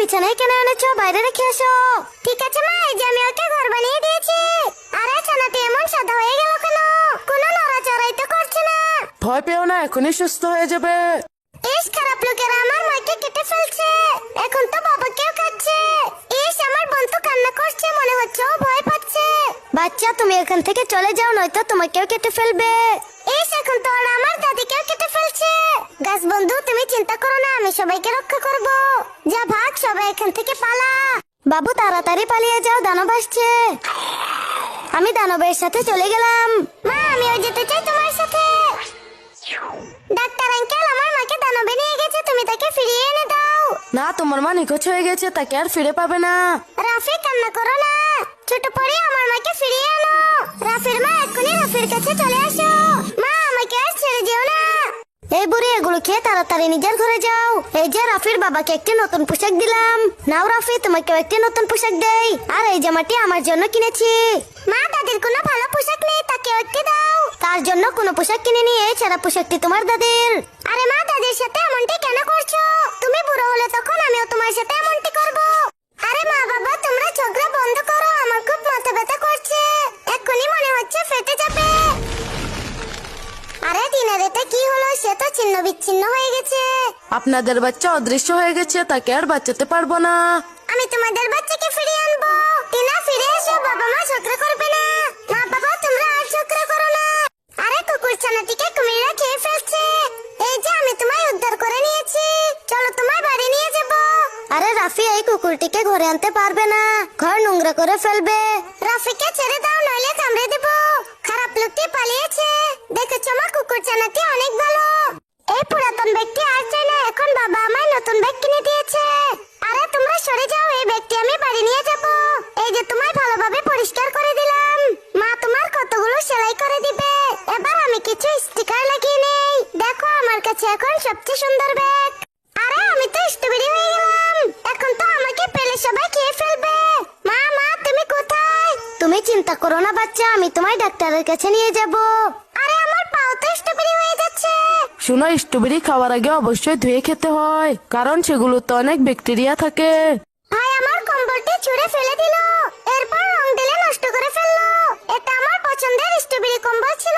বিছানায় কেন এনেছো? বাইরে রেখে আসো। ঠিক আছে মা, এই যে আমি ওকে ঘর বানিয়ে দিয়েছি। আরে ছানাটি এমন সাদা হয়ে গেল কেন? কোনো নড়াচড়াই তো করছে না। ভয় পেও না, এখনই সুস্থ হয়ে যাবে। ইস, খারাপ লোকেরা আমার মাকে কেটে ফেলছে। এখন তো বাবাকেও কাটছে। ইস, আমার বোন তো কান্না করছে, মনে হচ্ছে ও ভয় পাচ্ছে। বাচ্চা, তুমি এখান থেকে চলে যাও, নয়তো তোমাকেও কেটে ফেলবে। ইস, এখন তো ওরা আমার দাদিকেও কেটে ফেলছে। গাছ বন্ধু, তুমি চিন্তা করো না, আমি সবাইকে রক্ষা করব। যা ভাগ, সবাই এখান থেকে পালা। বাবু, তাড়াতাড়ি পালিয়ে যাও, দানব আসছে। আমি দানবের সাথে চলে গেলাম। মা, আমিও যেতে চাই তোমার সাথে। ডাক্তার আঙ্কেল, আমার মাকে দানবে নিয়ে গেছে, তুমি তাকে ফিরিয়ে এনে দাও। না, তোমার মা নিখোঁজ হয়ে গেছে, তাকে আর ফিরে পাবে না। রাফি, কান্না করো না। ছোট পরি, আমার মাকে ফিরিয়ে আনো। রাফির মা, এক্ষুনি রাফির কাছে চলে আসো। মা, আমাকে আর ছেড়ে যেও না। এই বুড়ি, এগুলো খেয়ে তাড়াতাড়ি নিজের ঘরে যাও। এই যে রাফির বাবাকে একটি নতুন পোশাক দিলাম। নাও রাফি, তোমাকেও একটি নতুন পোশাক দেই। আর এই জামাটি আমার জন্য কিনেছি। মা, দাদির কোনো ভালো পোশাক নেই, তাকেও একটি দাও। তার জন্য কোনো পোশাক কিনে নিয়ে ছেঁড়া পোশাকটি তোমার দাদির। আরে মা, দাদির সাথে এমনটি কেন করছো? তুমি বুড়ো হলে তখন আমিও তোমার সাথে এমনটি করব। আরে মা বাবা, তোমরা ঝগড়া বন্ধ করো, আমার খুব মাথা ব্যথা করছে। এক্ষুনি মনে হচ্ছে ফেটে যাবে। আরে দিনের এটা কি হলো? সে তো ছিন্ন বিচ্ছিন্ন হয়ে গেছে। আপনাদের বাচ্চা অদৃশ্য হয়ে গেছে, তাকে আর বাঁচাতে পারবো না। আমি তোমাদের বাচ্চাকে ফিরিয়ে আনবো। টিনা, ফিরে এসো, বাবা মা ঝগড়া করবে না। মা বাবা, তোমরা আর ঝগড়া করো না। আরে কুকুর ছানাটিকে কুমিররা খেয়ে ফেলছে। এই যে আমি তোমায় উদ্ধার করে নিয়েছি, চলো তোমায় বাড়ি নিয়ে যাব। আরে রাফি, এই কুকুরটিকে ঘরে আনতে পারবে না, ঘর নোংরা করে ফেলবে। রাফিকে ছেড়ে দাও, নইলে কামড়ে দেব। খারাপ লোকটি পালিয়েছে। দেখেছো মা, কুকুর ছানাটি অনেক ভালো। এই পুরাতন ব্যাগটি আর চাই না, এখন বাবা আমায় নতুন ব্যাগ কিনে দিয়েছে। আরে তোমরা সরে যাও, এই ব্যাগটি আমি বাড়ি নিয়ে যাব। এই যে তোমায় ভালোভাবে পরিষ্কার করে দিলাম। মা তোমার কতগুলো সেলাই করে দিবে। এবার আমি কিছু স্টিকার লাগিয়ে নেই। দেখো, আমার কাছে এখন সবচেয়ে সুন্দর ব্যাগ। আরে আমি তো স্ট্রবেরি হয়ে গেলাম। এখন তো আমাকে পেলে সবাই খেয়ে ফেলবে। মা মা, তুমি কোথায়? তুমি চিন্তা করো না বাচ্চা, আমি তোমায় ডাক্তারের কাছে নিয়ে যাব। আরে আমার পাও তো স্ট্রবেরি হয়ে যাচ্ছে। শোনো, স্ট্রবেরি খাওয়ার আগে অবশ্যই ধুয়ে খেতে হয়, কারণ সেগুলোতে অনেক ব্যাকটেরিয়া থাকে। ভাই আমার কম্বলটি ছুঁড়ে ফেলে দিল, এরপর রং ঢেলে নষ্ট করে ফেললো। এটা আমার পছন্দের স্ট্রবেরি কম্বল ছিল।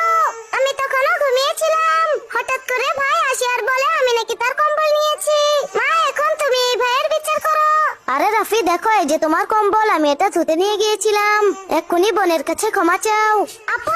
আমি তখনও ঘুমিয়েছিলাম। হঠাৎ করে ভাই আসে আর বলে আমি নাকি তার কম্বল নিয়েছি। মা, এখন তুমি এই ভাইয়ের বিচার করো। আরে রাফি, দেখো, এই যে তোমার কম্বল, আমি এটা ধুতে নিয়ে গিয়েছিলাম। এক্ষুনি বোনের কাছে ক্ষমা চাও। আপু,